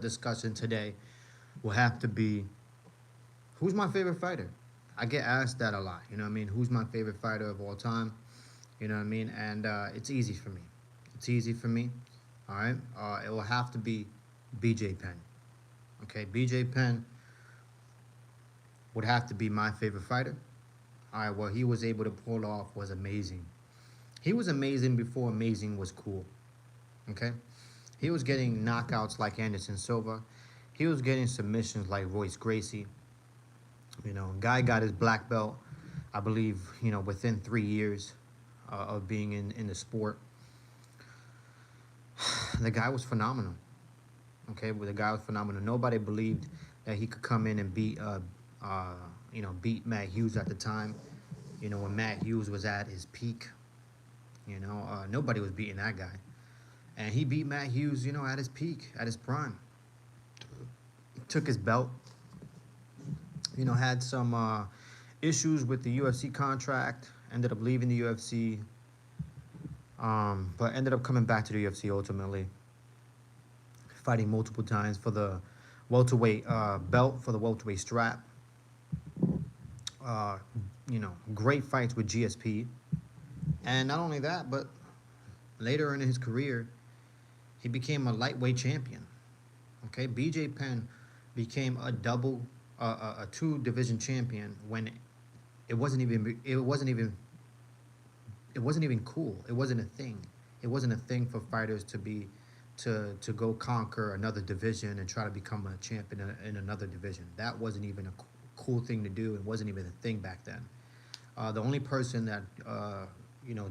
discussion today will have to be who's my favorite fighter? I get asked that a lot. You know what I mean? Who's my favorite fighter of all time? You know what I mean? And it's easy for me. It's easy for me. All right. It will have to be BJ Penn. Okay. BJ Penn would have to be my favorite fighter. All right. What he was able to pull off was amazing. He was amazing before amazing was cool. Okay. He was getting knockouts like Anderson Silva. He was getting submissions like Royce Gracie. Guy got his black belt, I believe, within 3 years of being in the sport. The guy was phenomenal. Okay, well, the guy was phenomenal. Nobody believed that he could come in and uh, beat Matt Hughes at the time. When Matt Hughes was at his peak. Nobody was beating that guy, and he beat Matt Hughes. At his peak, at his prime. Took his belt. Had some issues with the UFC contract. Ended up leaving the UFC, but ended up coming back to the UFC ultimately, fighting multiple times for the welterweight belt, for the welterweight strap. Uh, Great fights with GSP, and not only that, but later in his career, he became a lightweight champion. Okay, BJ Penn became a two division champion when it wasn't even it wasn't even it wasn't even cool. It wasn't a thing. It wasn't a thing for fighters to go conquer another division and try to become a champion in another division. That wasn't even a cool thing to do. It wasn't even a thing back then. The only person that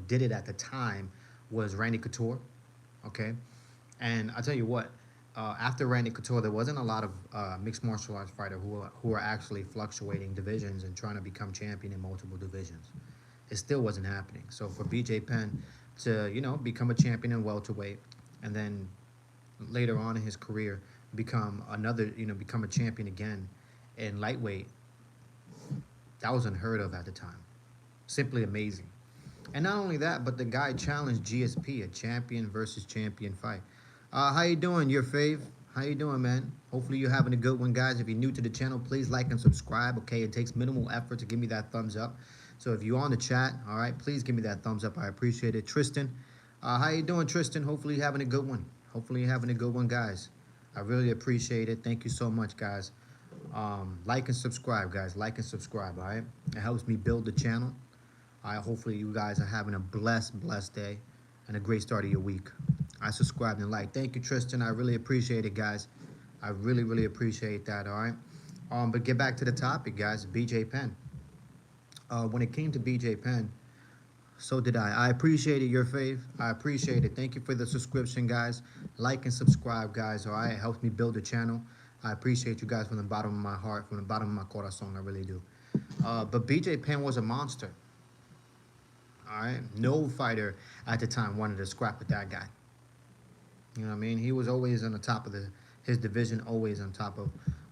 did it at the time was Randy Couture. Okay, and I tell you what, after Randy Couture, there wasn't a lot of mixed martial arts fighters who are actually fluctuating divisions and trying to become champion in multiple divisions. It still wasn't happening. So for BJ Penn to become a champion in welterweight, and then later on in his career become a champion again in lightweight, that was unheard of at the time. Simply amazing. And not only that, but the guy challenged GSP, a champion versus champion fight. How you doing, your fave? How you doing, man? Hopefully you're having a good one, guys. If you're new to the channel, please like and subscribe. Okay, it takes minimal effort to give me that thumbs up. So if you're on the chat, all right, please give me that thumbs up. I appreciate it. Tristan, how you doing, Tristan? Hopefully you're having a good one. Hopefully you're having a good one, guys. I really appreciate it. Thank you so much, guys. Like and subscribe, guys. Like and subscribe, all right? It helps me build the channel. All right, hopefully you guys are having a blessed day and a great start of your week. I subscribed and like. Thank you, Tristan. I really appreciate it, guys. I really appreciate that, all right? But get back to the topic, guys. BJ Penn. When it came to BJ Penn, so did I. I appreciated your faith. I appreciate it. Thank you for the subscription, guys. Like and subscribe, guys, all right? It helps me build the channel. I appreciate you guys from the bottom of my heart, from the bottom of my corazón. I really do. But BJ Penn was a monster. All right, no fighter at the time wanted to scrap with that guy. You know what I mean? He was always on the top of his division, always on top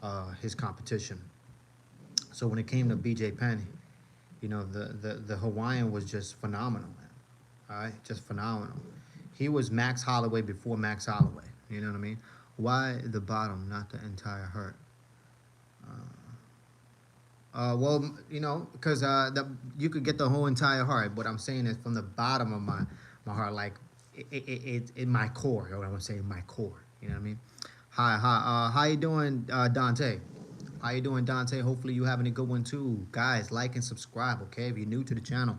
of his competition. So when it came to BJ Penn, the Hawaiian was just phenomenal, man. All right, just phenomenal. He was Max Holloway before Max Holloway. You know what I mean? Why the bottom, not the entire hurt? Well, because you could get the whole entire heart. What I'm saying is from the bottom of my heart, like it in my core. You know what I'm saying? My core. You know what I mean? Hi. How you doing, Dante? How you doing, Dante? Hopefully you having a good one too, guys. Like and subscribe. Okay, if you're new to the channel,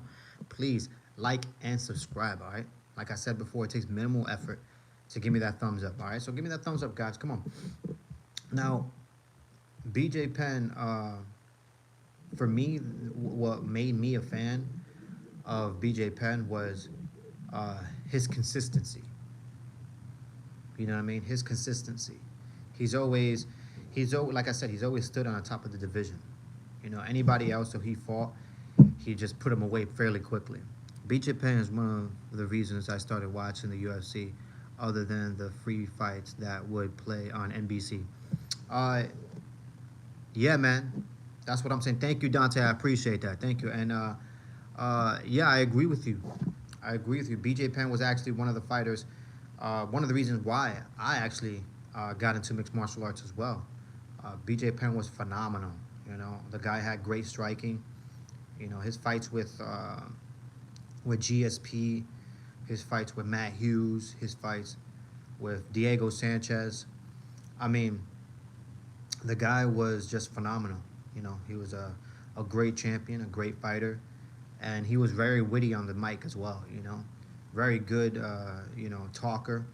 please like and subscribe. All right. Like I said before, it takes minimal effort to give me that thumbs up. All right. So give me that thumbs up, guys. Come on. Now, BJ Penn. For me, what made me a fan of BJ Penn was his consistency. You know what I mean? His consistency. He's always, like I said, he's always stood on the top of the division. Anybody else who he fought, he just put him away fairly quickly. BJ Penn is one of the reasons I started watching the UFC, other than the free fights that would play on NBC. Uh, yeah, man. That's what I'm saying. Thank you, Dante. I appreciate that. Thank you. And yeah, I agree with you. I agree with you. BJ Penn was actually one of the fighters. One of the reasons why I actually got into mixed martial arts as well. BJ Penn was phenomenal. You know, the guy had great striking. You know, his fights with GSP, his fights with Matt Hughes, his fights with Diego Sanchez. I mean, the guy was just phenomenal. You know, he was a great champion, a great fighter, and he was very witty on the mic as well. You know, very good, talker.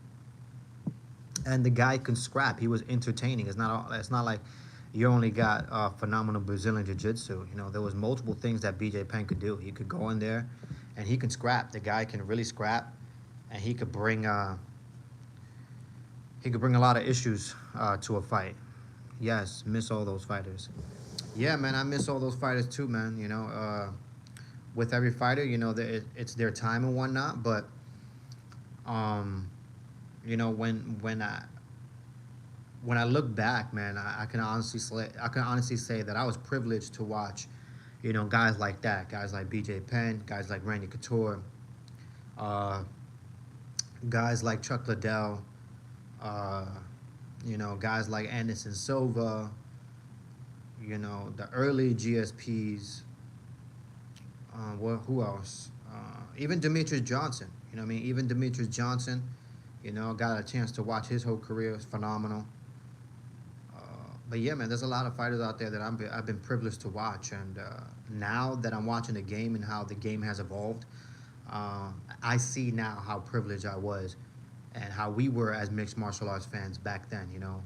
And the guy can scrap. He was entertaining. It's not like you only got phenomenal Brazilian jiu-jitsu. You know, there was multiple things that BJ Penn could do. He could go in there, and he can scrap. The guy can really scrap, and he could bring a lot of issues to a fight. Yes, miss all those fighters. Yeah, man, I miss all those fighters too, man. You know, with every fighter, you know, it's their time and whatnot. But um, you know, when I look back, man, I can honestly say that I was privileged to watch, you know, guys like that, guys like B.J. Penn, guys like Randy Couture, uh, guys like Chuck Liddell, uh, you know, guys like Anderson Silva, you know, the early GSPs. Who else? Even Demetrius Johnson. You know what I mean? Even Demetrius Johnson, you know, got a chance to watch his whole career. It's phenomenal. But yeah, man, there's a lot of fighters out there that I've been privileged to watch, and now that I'm watching the game and how the game has evolved, I see now how privileged I was, and how we were as mixed martial arts fans back then. You know,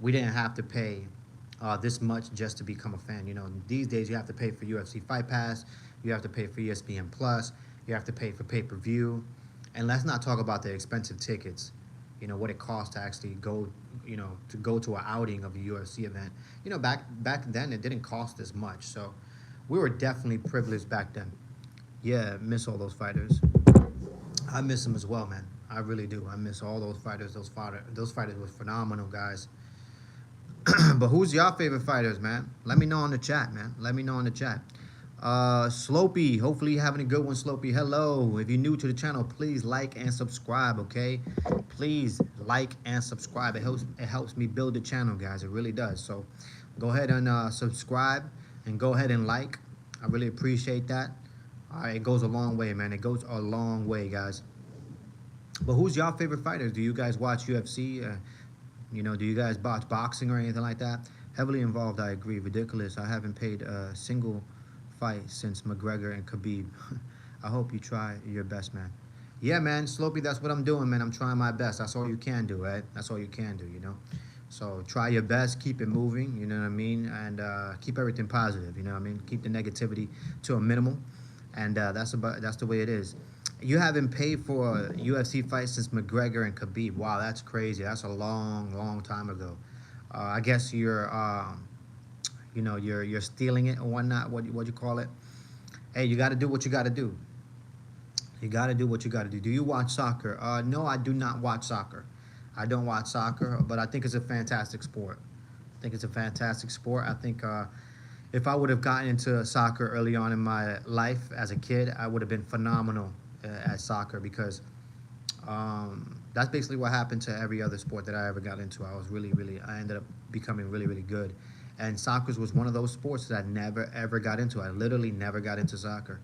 we didn't have to pay this much just to become a fan. You know, these days you have to pay for UFC Fight Pass, you have to pay for ESPN Plus, you have to pay for pay-per-view, and let's not talk about the expensive tickets. You know what it costs to actually go, you know, to go to an outing of a UFC event. You know, back then it didn't cost as much, so we were definitely privileged back then. Yeah, miss all those fighters. I miss them as well, man. I really do. I miss all those fighters. Those fighters were phenomenal, guys. But who's your favorite fighters, man? Let me know in the chat, man. Let me know in the chat. Slopey, hopefully you're having a good one, Slopey. Hello. If you're new to the channel, please like and subscribe, okay? Please like and subscribe. It helps me build the channel, guys. It really does. So go ahead and subscribe and go ahead and like. I really appreciate that. All right, it goes a long way, man. It goes a long way, guys. But who's your favorite fighters? Do you guys watch UFC? You know, do you guys watch boxing or anything like that? Heavily involved, I agree. Ridiculous. I haven't paid a single fight since McGregor and Khabib. I hope you try your best, man. Yeah, man, Slopey, that's what I'm doing, man. I'm trying my best. That's all you can do, right? That's all you can do, you know? So try your best, keep it moving, you know what I mean? And keep everything positive, you know what I mean? Keep the negativity to a minimum. And that's the way it is. You haven't paid for a UFC fight since McGregor and Khabib. Wow, that's crazy. That's a long, long time ago. I guess you're stealing it or whatnot. What you call it? Hey, you got to do what you got to do. You got to do what you got to do. Do you watch soccer? No, I do not watch soccer. I don't watch soccer, but I think it's a fantastic sport. I think it's a fantastic sport. I think if I would have gotten into soccer early on in my life as a kid, I would have been phenomenal at soccer, because that's basically what happened to every other sport that I ever got into. I ended up becoming really, really good. And soccer was one of those sports that I never, ever got into. I literally never got into soccer.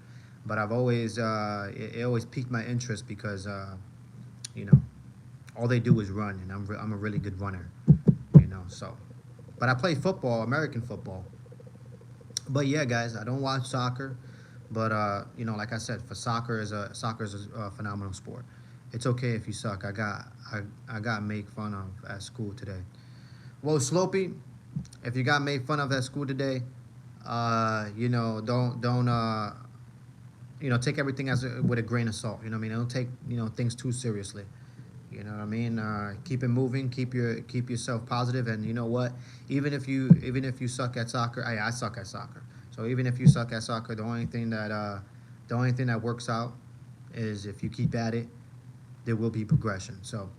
But I've always, it always piqued my interest because, you know, all they do is run, and I'm a really good runner, you know, so. But I play football, American football. But yeah, guys, I don't watch soccer. But you know, like I said, soccer is a phenomenal sport. It's okay if you suck. I got made fun of at school today. Well, Slopey, if you got made fun of at school today, you know, don't you know, take everything with a grain of salt. You know what I mean? Don't take, you know, things too seriously. You know what I mean? Keep it moving. Keep yourself positive. And you know what? Even if you suck at soccer, I suck at soccer. So even if you suck at soccer, the only thing that works out is if you keep at it, there will be progression. So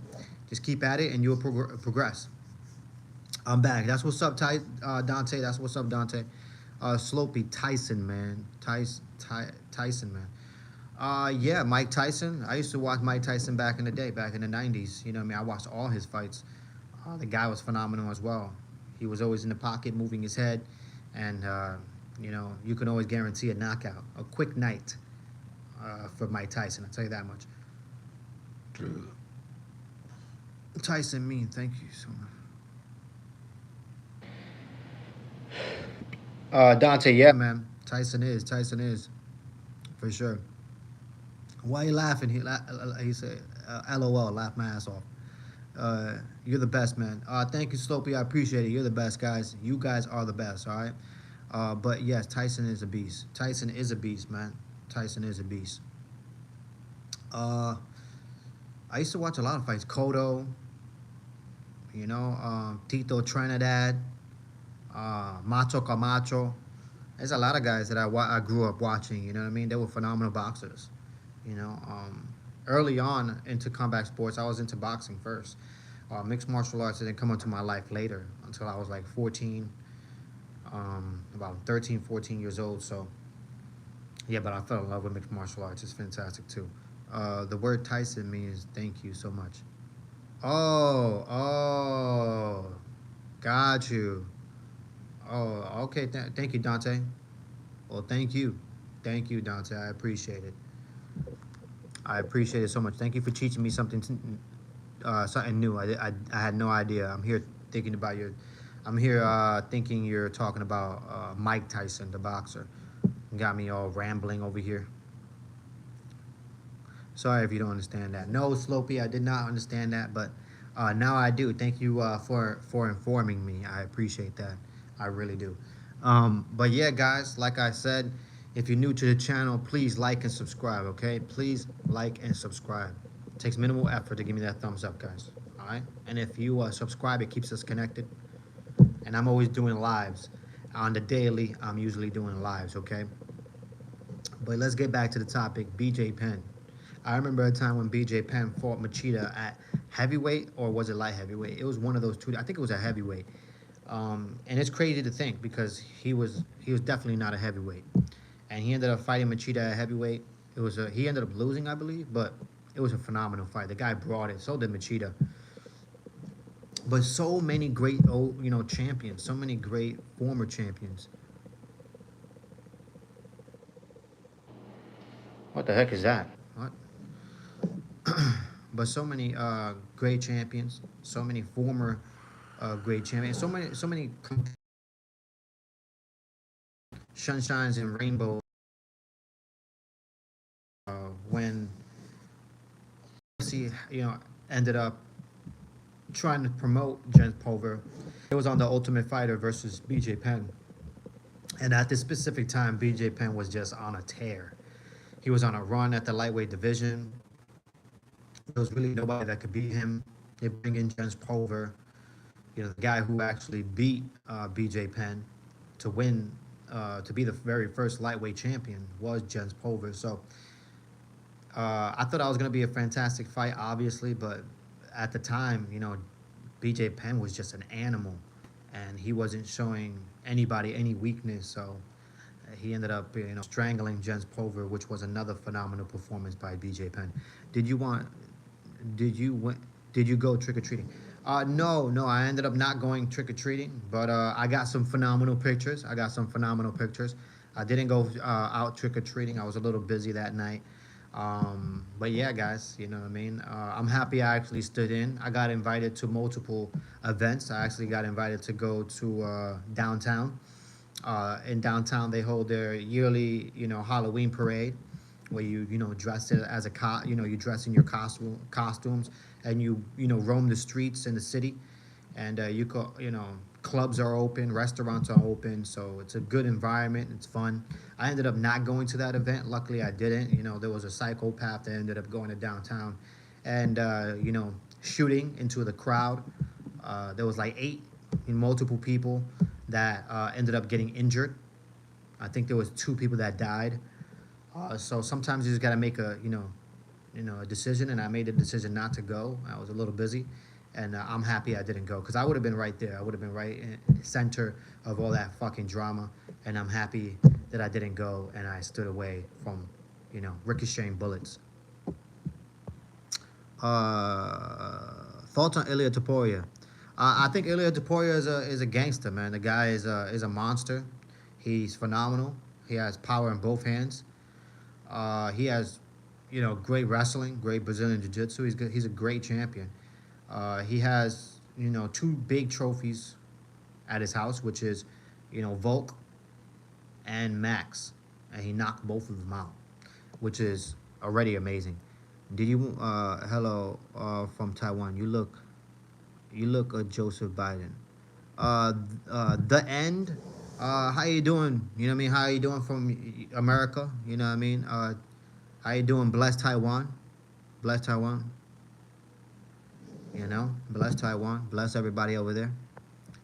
just keep at it, and you'll progress. I'm back. That's what's up, Dante. That's what's up, Dante. Slopey, Tyson, man. Tyson, man. Yeah, Mike Tyson. I used to watch Mike Tyson back in the day, back in the 90s. You know what I mean? I watched all his fights. The guy was phenomenal as well. He was always in the pocket, moving his head, and you can always guarantee a knockout, a quick night for Mike Tyson. I'll tell you that much. Tyson Mean, thank you so much. Dante, yeah, man. Tyson is for sure. Why you laughing? He said, "LOL, laugh my ass off." You're the best, man. Thank you, Slopey. I appreciate it. You're the best, guys. You guys are the best. All right. But yes, Tyson is a beast. Tyson is a beast, man. Tyson is a beast. I used to watch a lot of fights. Cotto, Tito Trinidad, Macho Camacho. There's a lot of guys that I grew up watching. You know what I mean? They were phenomenal boxers. You know, early on into combat sports, I was into boxing first. Mixed martial arts didn't come into my life later until I was like 14, about 13, 14 years old. So, yeah, but I fell in love with mixed martial arts. It's fantastic too. The word Tyson means thank you so much. Oh, got you. Oh, okay. Thank you, Dante. Well, thank you, Dante. I appreciate it. I appreciate it so much. Thank you for teaching me something new. I had no idea. I'm here thinking about your. I'm here thinking you're talking about Mike Tyson, the boxer. Got me all rambling over here. Sorry if you don't understand that. No, Slopey, I did not understand that, but now I do. Thank you for informing me. I appreciate that. I really do. But yeah, guys, like I said, if you're new to the channel, please like and subscribe, okay? Please like and subscribe. It takes minimal effort to give me that thumbs up, guys. All right? And if you subscribe, it keeps us connected. And I'm always doing lives. On the daily, I'm usually doing lives, okay? But let's get back to the topic, BJ Penn. I remember a time when BJ Penn fought Machida at heavyweight, or was it light heavyweight? It was one of those two. I think it was a heavyweight. And it's crazy to think because he was definitely not a heavyweight, and he ended up fighting Machida at heavyweight. He ended up losing, I believe, but it was a phenomenal fight. The guy brought it. So did Machida. But so many great old champions, so many great former champions. What the heck is that? What? But so many great champions, so many former great champions, so many sunshines and rainbows. When he ended up trying to promote Jens Pulver, it was on the Ultimate Fighter versus BJ Penn, and at this specific time, BJ Penn was just on a tear. He was on a run at the lightweight division. There was really nobody that could beat him. They bring in Jens Pulver, the guy who actually beat BJ Penn to win, to be the very first lightweight champion was Jens Pulver. So I thought I was going to be a fantastic fight, obviously, but at the time, BJ Penn was just an animal, and he wasn't showing anybody any weakness. So he ended up, strangling Jens Pulver, which was another phenomenal performance by BJ Penn. Did you want? Did you went? Did you go trick or treating? No, I ended up not going trick or treating, but I got some phenomenal pictures. I didn't go out trick or treating. I was a little busy that night. But yeah, guys, you know what I mean? I'm happy I actually stood in. I got invited to multiple events. I actually got invited to go to downtown. In downtown, they hold their yearly, Halloween parade, where you dress it as you dress in your costumes, and you roam the streets in the city, and clubs are open, restaurants are open, so it's a good environment. It's fun. I ended up not going to that event. Luckily, I didn't. There was a psychopath that ended up going to downtown, and shooting into the crowd. There was like multiple people that ended up getting injured. I think there was 2 people that died. So sometimes you just gotta make a decision, and I made a decision not to go. I was a little busy, and I'm happy I didn't go because I would have been right there. I would have been right in the center of all that fucking drama, and I'm happy that I didn't go and I stood away from, ricocheting bullets. Thoughts on Ilia Topuria? I think Ilya Topuria is a gangster, man. The guy is a monster. He's phenomenal. He has power in both hands. He has, great wrestling, great Brazilian jiu-jitsu. He's good. He's a great champion. He has, two big trophies at his house, which is, Volk and Max, and he knocked both of them out, which is already amazing. Did you? Hello, from Taiwan. You look Joseph Biden. The end. How you doing? You know what I mean? How you doing from America? You know what I mean? How you doing? Bless Taiwan. Bless Taiwan. Bless Taiwan. Bless everybody over there.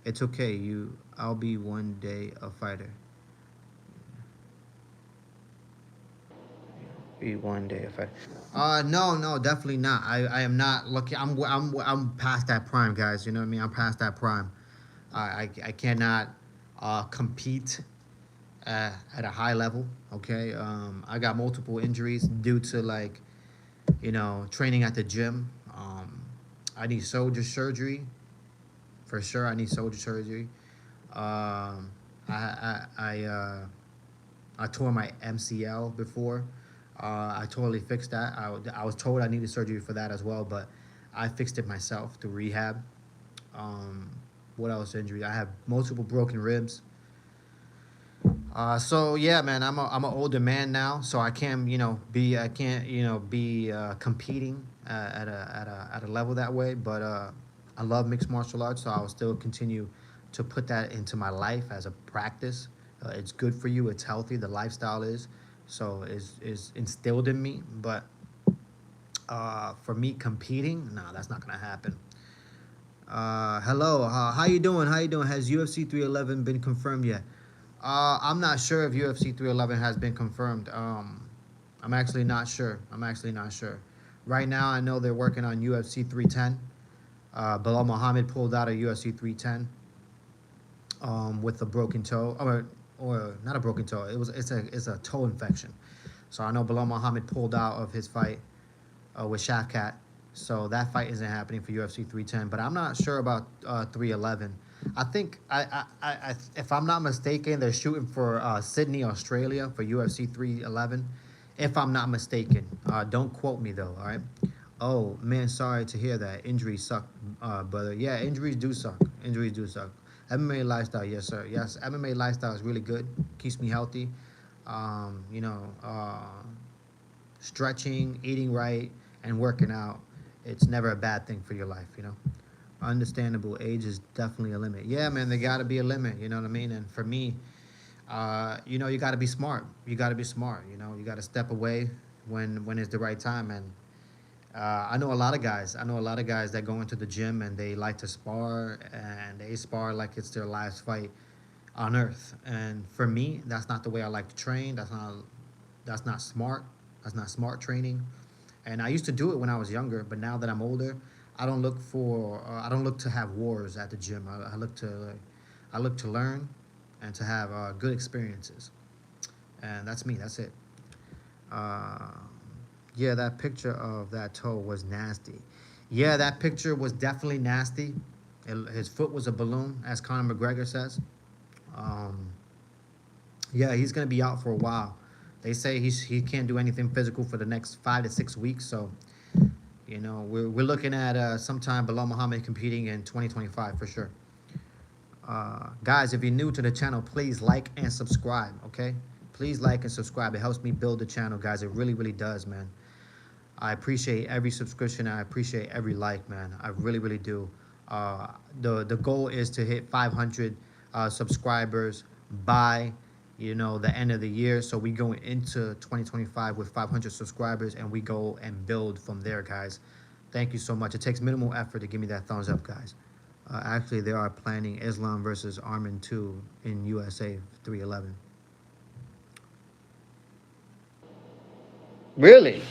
It's okay. I'll be one day a fighter. Be one day a fighter. No, no, definitely not. I am not looking. I'm past that prime, guys. You know what I mean? I'm past that prime. I cannot compete at a high level. Okay. I got multiple injuries due to training at the gym. I need soldier surgery for sure. I need soldier surgery. I tore my MCL before. I totally fixed that. I was told I needed surgery for that as well, but I fixed it myself through rehab. Um, what else injury? I have multiple broken ribs. So yeah, man, I'm an older man now, so I can't be competing at a level that way. But I love mixed martial arts, so I will still continue to put that into my life as a practice. It's good for you. It's healthy. The lifestyle is instilled in me. But for me competing, no, that's not gonna happen. Hello, how you doing? How you doing? Has UFC 311 been confirmed yet? I'm not sure if UFC 311 has been confirmed. I'm actually not sure. I'm actually not sure. Right now, I know they're working on UFC 310. Bilal Muhammad pulled out of UFC 310 with a broken toe, or not a broken toe. It's a toe infection. So I know Bilal Muhammad pulled out of his fight with Shafkat. So that fight isn't happening for UFC 310. But I'm not sure about 311. I think if I'm not mistaken, they're shooting for Sydney, Australia for UFC 311. If I'm not mistaken, don't quote me though. All right. Oh man, sorry to hear that. Injuries suck, brother. Yeah, injuries do suck. Injuries do suck. MMA lifestyle, yes sir. Yes, MMA lifestyle is really good. Keeps me healthy. Um, you know, uh, Stretching, eating right, and working out. It's never a bad thing for your life. Understandable. Age is definitely a limit. Yeah, man, there got to be a limit. You know what I mean? And for me, you got to be smart. You got to be smart. You got to step away when it's the right time. And I know a lot of guys. I know a lot of guys that go into the gym and they like to spar, and they spar like it's their last fight on earth. And for me, that's not the way I like to train. That's not smart. That's not smart training. And I used to do it when I was younger, but now that I'm older, I don't look to have wars at the gym. I look to learn and to have good experiences. And that's me. That's it. Uh, yeah, that picture of that toe was nasty. Yeah, that picture was definitely nasty. His foot was a balloon, as Conor McGregor says. Um, yeah, he's gonna be out for a while. They say he can't do anything physical for the next 5 to 6 weeks. So we're looking at sometime Bilal Muhammad competing in 2025 for sure. Guys, if you're new to the channel, please like and subscribe. Okay, please like and subscribe. It helps me build the channel, guys. It really, really does, man. I appreciate every subscription. I appreciate every like, man. I really, really do. Uh, the goal is to hit 500 subscribers by the end of the year. So we go into 2025 with 500 subscribers, and we go and build from there, guys. Thank you so much. It takes minimal effort to give me that thumbs up, guys. Actually, they are planning Islam versus Armin 2 in USA 311. Really?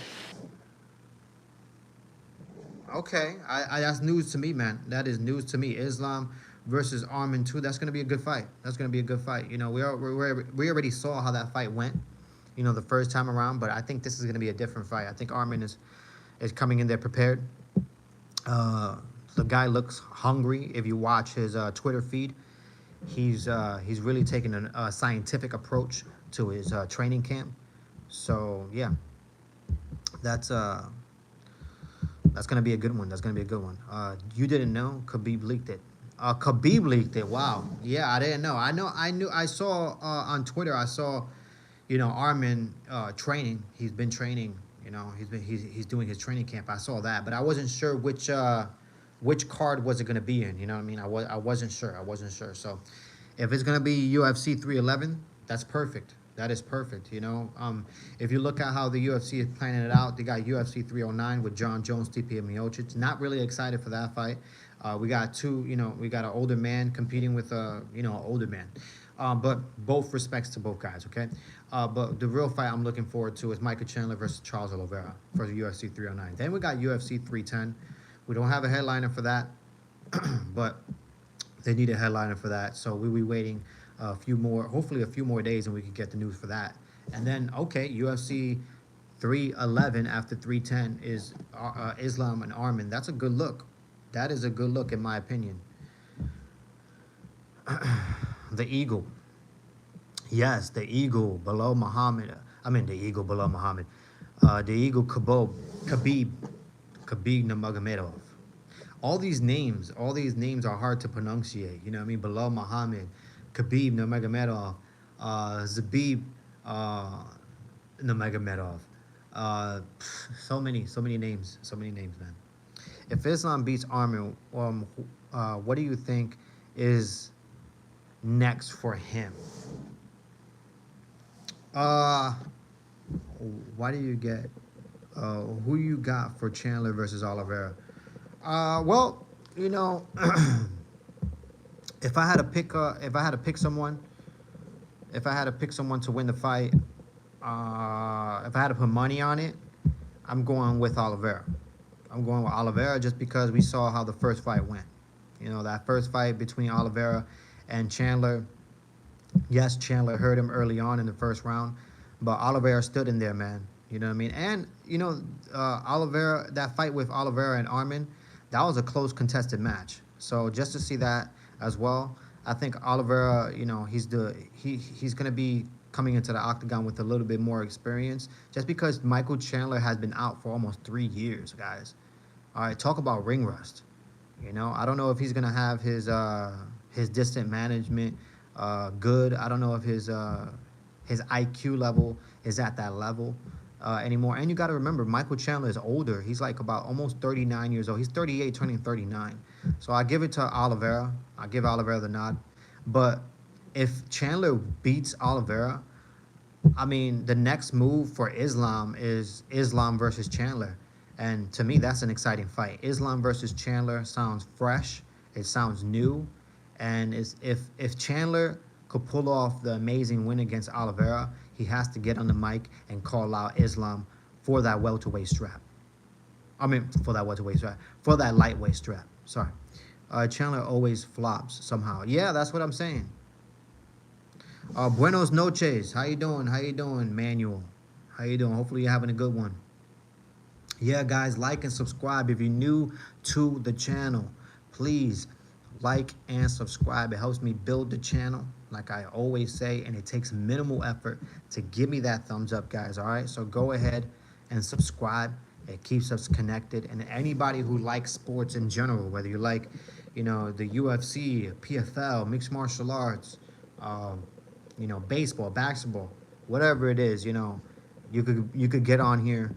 Okay, that's news to me, man. That is news to me. Islam versus Armin 2. That's gonna be a good fight. That's gonna be a good fight. We already saw how that fight went. The first time around, but I think this is gonna be a different fight. I think Armin is coming in there prepared. Uh, The guy looks hungry. If you watch his Twitter feed, he's really taking a scientific approach to his training camp. So yeah, that's uh that's gonna be a good one. That's gonna be a good one. You didn't know Khabib leaked it. Khabib leaked it. Wow. Yeah, I didn't know. I know. I knew. I saw on Twitter. I saw, Armin training. He's been training. He's doing his training camp. I saw that, but I wasn't sure which card was it gonna be in. You know what I mean? I wasn't sure. I wasn't sure. So, if it's gonna be UFC 311, that's perfect. That is perfect. If you look at how the UFC is planning it out, they got UFC 309 with John Jones, Stipe Miocic. Not really excited for that fight. We got we got an older man competing with an older man. But both respects to both guys, okay? But the real fight I'm looking forward to is Michael Chandler versus Charles Oliveira for the UFC 309. Then we got UFC 310. We don't have a headliner for that, but they need a headliner for that. So we'll be waiting hopefully a few more days, and we can get the news for that. And then, okay, UFC 311 after 310 is Islam and Arman. That's a good look. That is a good look, in my opinion. The Eagle. Yes, the Eagle below Muhammad. The Eagle below Muhammad. The Eagle Khabib Nurmagomedov. All these names are hard to pronunciate. You know what I mean? Below Muhammad, Khabib Nurmagomedov, Zabib Nurmagomedov. So many names, man. If Islam beats Arman, what do you think is next for him? Why do you get? Who you got for Chandler versus Oliveira? Well, if I had to pick someone to win the fight, if I had to put money on it, I'm going with Oliveira. I'm going with Oliveira just because we saw how the first fight went. That first fight between Oliveira and Chandler. Yes, Chandler hurt him early on in the first round, but Oliveira stood in there, man. You know what I mean? And, Oliveira, that fight with Oliveira and Arman, that was a close contested match. So just to see that as well, I think Oliveira, he's going to be coming into the octagon with a little bit more experience just because Michael Chandler has been out for almost 3 years, guys. All right, talk about ring rust. I don't know if he's going to have his distant management good. I don't know if his IQ level is at that level anymore. And you got to remember, Michael Chandler is older. He's like about almost 39 years old. He's 38, turning 39. So I give it to Oliveira. I give Oliveira the nod. But if Chandler beats Oliveira, the next move for Islam is Islam versus Chandler. And to me, that's an exciting fight. Islam versus Chandler sounds fresh. It sounds new. And if Chandler could pull off the amazing win against Oliveira, he has to get on the mic and call out Islam for that welterweight strap. For that lightweight strap. Sorry. Chandler always flops somehow. Yeah, that's what I'm saying. Buenos noches. How you doing? Manuel? How you doing? Hopefully you're having a good one. Yeah, guys, like and subscribe. If you're new to the channel, please like and subscribe. It helps me build the channel, like I always say, and it takes minimal effort to give me that thumbs up, guys. All right, so go ahead and subscribe. It keeps us connected. And anybody who likes sports in general, whether you like, the UFC, PFL, mixed martial arts, baseball, basketball, whatever it is, you could get on here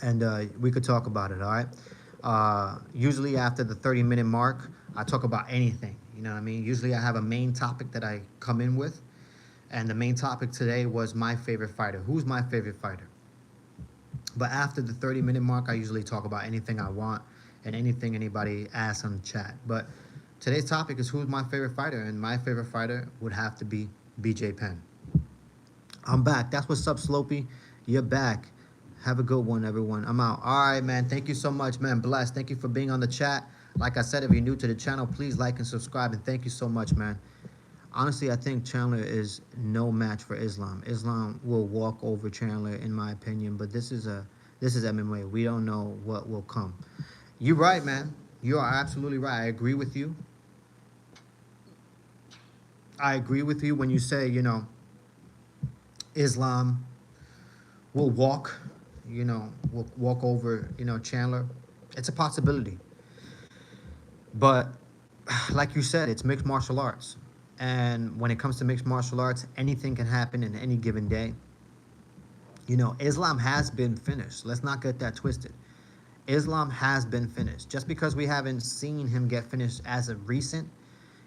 and we could talk about it. All right. Usually after the 30-minute mark, I talk about anything. You know what I mean? Usually I have a main topic that I come in with. And the main topic today was my favorite fighter. Who's my favorite fighter? But after the 30-minute mark, I usually talk about anything I want and anything anybody asks on the chat. But today's topic is who's my favorite fighter. And my favorite fighter would have to be BJ Penn. I'm back. That's what's up, Slopey. You're back. Have a good one, everyone. I'm out. All right, man. Thank you so much, man. Bless. Thank you for being on the chat. Like I said, if you're new to the channel, please like and subscribe. And thank you so much, man. Honestly, I think Chandler is no match for Islam. Islam will walk over Chandler, in my opinion. But this is MMA. We don't know what will come. You're right, man. You are absolutely right. I agree with you. I agree with you when you say, Islam will walk, will walk over, Chandler. It's a possibility. But like you said, it's mixed martial arts. And when it comes to mixed martial arts, anything can happen in any given day. Islam has been finished. Let's not get that twisted. Islam has been finished. Just because we haven't seen him get finished as of recent,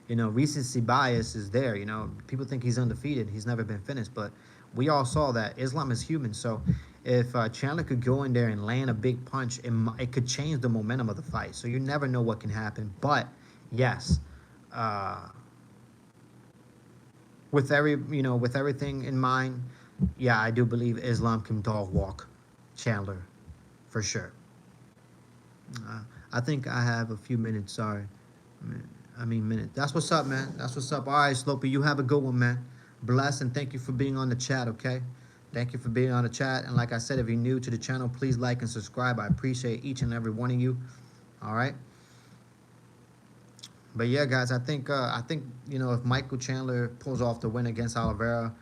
recency bias is there. People think he's undefeated. He's never been finished. But we all saw that Islam is human. So if Chandler could go in there and land a big punch, it could change the momentum of the fight. So you never know what can happen. But yes, uh, with everything in mind, yeah, I do believe Islam can dog walk Chandler for sure. Uh, I think I have a few minutes. Sorry, minute. That's what's up, man. That's what's up. All right, Slopey, you have a good one, man. Bless and thank you for being on the chat. Okay, thank you for being on the chat. And like I said, if you're new to the channel, please like and subscribe. I appreciate each and every one of you. All right. But yeah, guys, I think if Michael Chandler pulls off the win against Oliveira,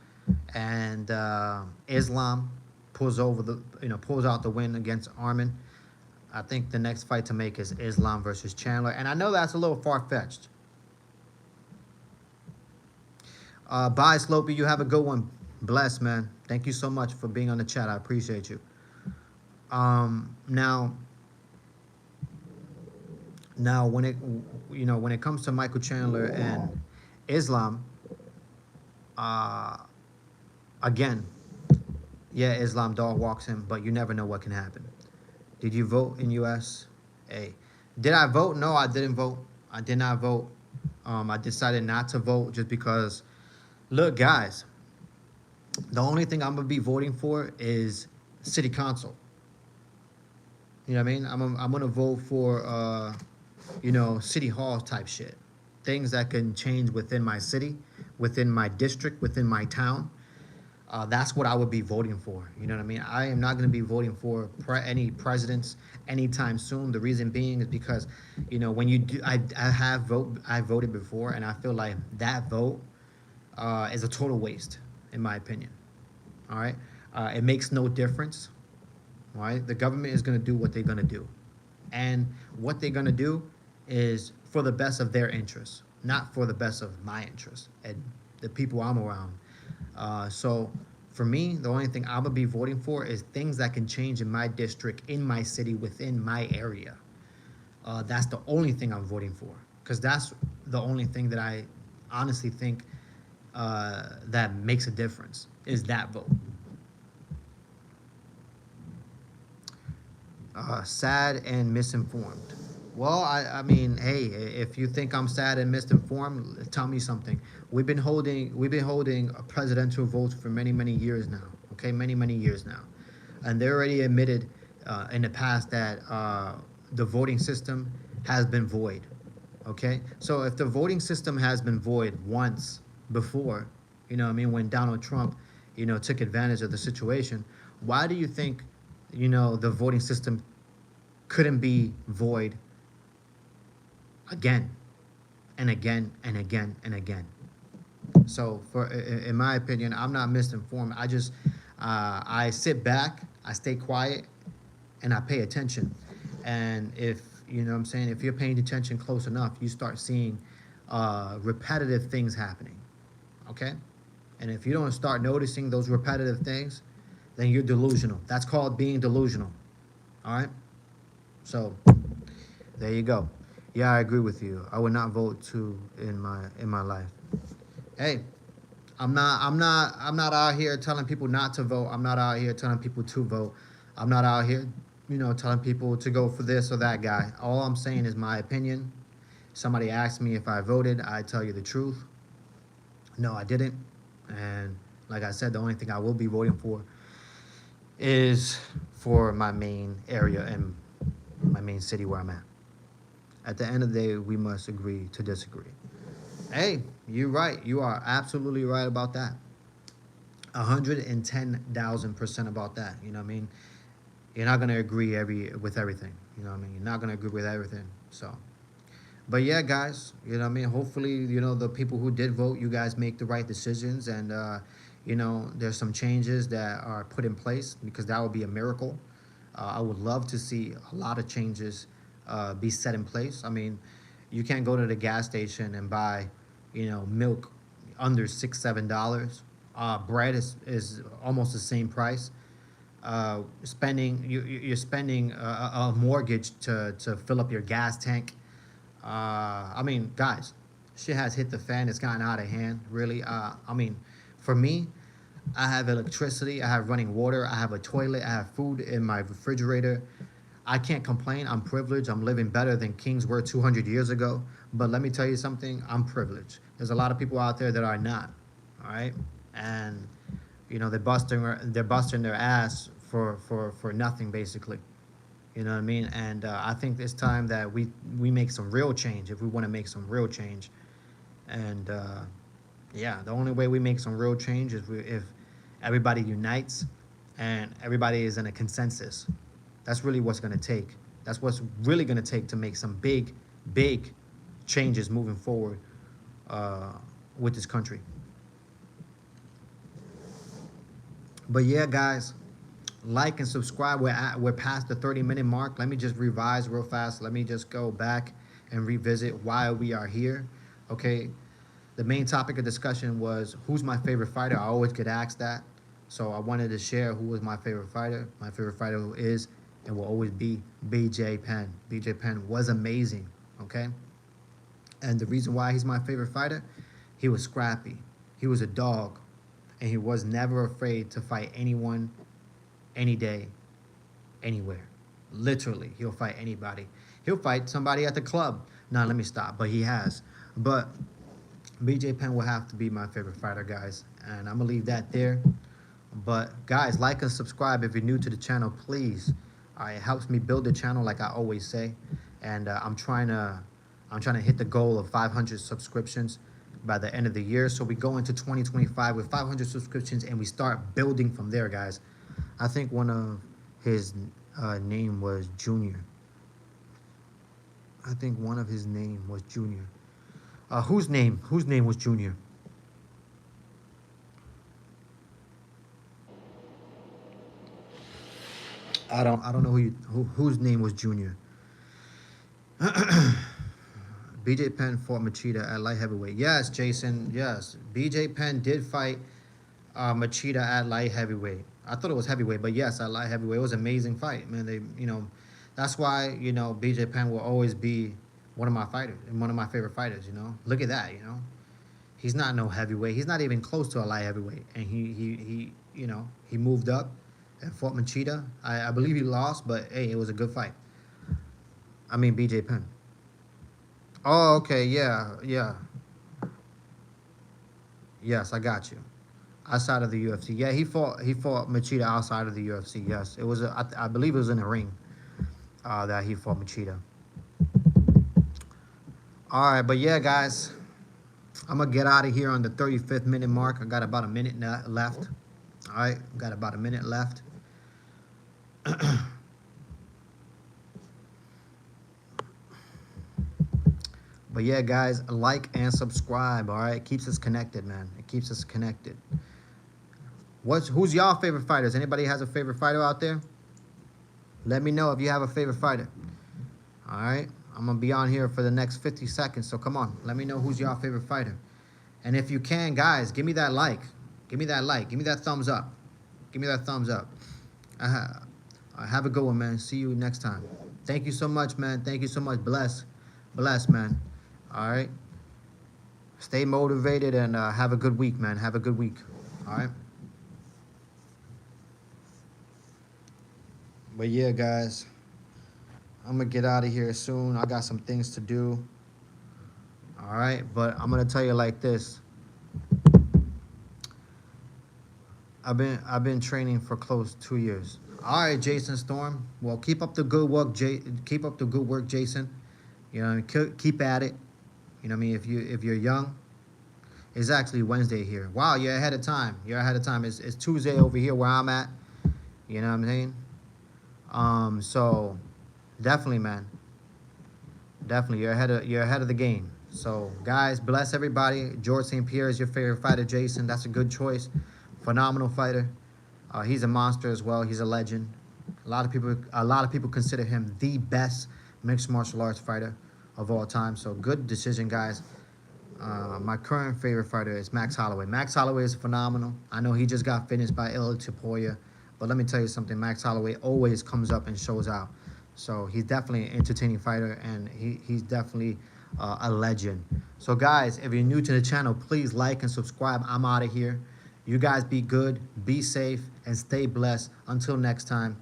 and Islam pulls out the win against Arman, I think the next fight to make is Islam versus Chandler, and I know that's a little far fetched. Bye, Slopey. You have a good one. Bless, man. Thank you so much for being on the chat. I appreciate you. Now, when it comes to Michael Chandler and Islam, uh, again, yeah, Islam dog walks him, but you never know what can happen. Did you vote in USA? Did I vote? No, I didn't vote. I did not vote. I decided not to vote just because, look, guys, the only thing I'm gonna be voting for is city council. You know what I mean? I'm gonna vote for city hall type shit, things that can change within my city, within my district, within my town. That's what I would be voting for. You know what I mean? I am not going to be voting for any presidents anytime soon. The reason being is because, when you do, I voted before, and I feel like that vote is a total waste, in my opinion. All right, it makes no difference. All right, the government is going to do what they're going to do, and what they're going to do is for the best of their interests, not for the best of my interests and the people I'm around. So for me, the only thing I'm gonna be voting for is things that can change in my district, in my city, within my area. That's the only thing I'm voting for, because that's the only thing that I honestly think that makes a difference is that vote. Sad and misinformed. Well, I mean, hey, if you think I'm sad and misinformed, tell me something. We've been holding presidential votes for many, many years now. Okay, many, many years now, and they already admitted in the past that the voting system has been void. Okay, so if the voting system has been void once before, what I mean, when Donald Trump, took advantage of the situation, why do you think, the voting system couldn't be void again and again and again and again? So, in my opinion, I'm not misinformed. I sit back, I stay quiet, and I pay attention. And if what I'm saying, if you're paying attention close enough, you start seeing repetitive things happening. Okay, and if you don't start noticing those repetitive things, then you're delusional. That's called being delusional. All right. So there you go. Yeah, I agree with you. I would not vote in my life. Hey, I'm not out here telling people not to vote. I'm not out here telling people to vote. I'm not out here, telling people to go for this or that guy. All I'm saying is my opinion. Somebody asked me if I voted, I tell you the truth. No, I didn't. And like I said, the only thing I will be voting for is for my main area and my main city where I'm at. At the end of the day, we must agree to disagree. Hey, you're right. You are absolutely right about that. 110,000% about that. You know what I mean? You're not gonna agree with everything. You know what I mean? You're not gonna agree with everything. So, but yeah, guys, you know what I mean? Hopefully, you know, the people who did vote, you guys make the right decisions. And, you know, there's some changes that are put in place because that would be a miracle. I would love to see a lot of changes be set in place. I mean, you can't go to the gas station and buy, you know, milk under $6, $7. Bread is almost the same price. You're spending a mortgage to fill up your gas tank. I mean, guys, shit has hit the fan. It's gotten out of hand, really. I mean, for me, I have electricity, I have running water, I have a toilet, I have food in my refrigerator. I can't complain. I'm privileged. I'm living better than kings were 200 years ago. But let me tell you something. I'm privileged. There's a lot of people out there that are not. All right, and you know they're busting their ass for nothing basically. You know what I mean? And I think it's time that we make some real change if we want to make some real change. And yeah, the only way we make some real change is if everybody unites and everybody is in a consensus. That's really what's going to take. That's what's really going to take to make some big, big changes moving forward uh, with this country. But yeah, guys, like and subscribe. We're past the 30-minute mark. Let me just revise real fast. Let me just go back and revisit why we are here. Okay, the main topic of discussion was who's my favorite fighter. I always get asked that, so I wanted to share who was my favorite fighter. My favorite fighter is and will always be BJ Penn. BJ Penn was amazing. Okay, and the reason why he's my favorite fighter, he was scrappy. He was a dog, and he was never afraid to fight anyone, any day, anywhere. Literally, he'll fight anybody. He'll fight somebody at the club. Now, let me stop, but he has. But BJ Penn will have to be my favorite fighter, guys. And I'm going to leave that there. But, guys, like and subscribe if you're new to the channel, please. It helps me build the channel, like I always say. And I'm trying to hit the goal of 500 subscriptions by the end of the year. So we go into 2025 with 500 subscriptions, and we start building from there, guys. I think one of his name was Junior. I think one of his name was Junior. Whose name was Junior? I don't know whose name was Junior. BJ Penn fought Machida at light heavyweight. Yes, Jason. Yes, BJ Penn did fight Machida at light heavyweight. I thought it was heavyweight, but yes, at light heavyweight. It was an amazing fight, man. That's why BJ Penn will always be one of my fighters and one of my favorite fighters. Look at that. He's not no heavyweight. He's not even close to a light heavyweight, and he moved up and fought Machida. I believe he lost, but hey, it was a good fight. I mean, BJ Penn. Oh, okay, yeah, yeah. Yes, I got you. Outside of the UFC, yeah, he fought Machida outside of the UFC. Yes, it was. I believe it was in a ring that he fought Machida. All right, but yeah, guys, I'm gonna get out of here on the 35th minute mark. I got about a minute left. All right, got about a minute left. But yeah, guys, like and subscribe. All right, it keeps us connected, man. It keeps us connected. Who's y'all favorite fighters? Anybody has a favorite fighter out there? Let me know if you have a favorite fighter. All right, I'm gonna be on here for the next 50 seconds. So come on, let me know who's y'all favorite fighter. And if you can, guys, give me that like. Give me that like. Give me that thumbs up. Give me that thumbs up. Have a good one, man. See you next time. Thank you so much, man. Thank you so much. Bless, man. All right. Stay motivated and have a good week, man. Have a good week. All right. But yeah, guys, I'm going to get out of here soon. I got some things to do. All right. But I'm going to tell you like this. I've been training for close to 2 years. All right, Jason Storm. Well, keep up the good work, keep up the good work, Jason. Keep at it. If you're young, it's actually Wednesday here. Wow, you're ahead of time. It's Tuesday over here where I'm at. You know what I'm saying? So definitely, man. Definitely, you're ahead of the game. So, guys, bless everybody. George St. Pierre is your favorite fighter. Jason, that's a good choice. Phenomenal fighter. He's a monster as well. He's a legend. A lot of people consider him the best mixed martial arts fighter of all time. So, good decision, guys. My current favorite fighter is Max Holloway. Max Holloway is phenomenal. I know he just got finished by Ilia Topuria, but let me tell you something. Max Holloway always comes up and shows out. So he's definitely an entertaining fighter, and he's definitely a legend. So guys, if you're new to the channel, please like and subscribe. I'm out of here. You guys be good, be safe, and stay blessed. Until next time,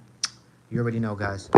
you already know, guys.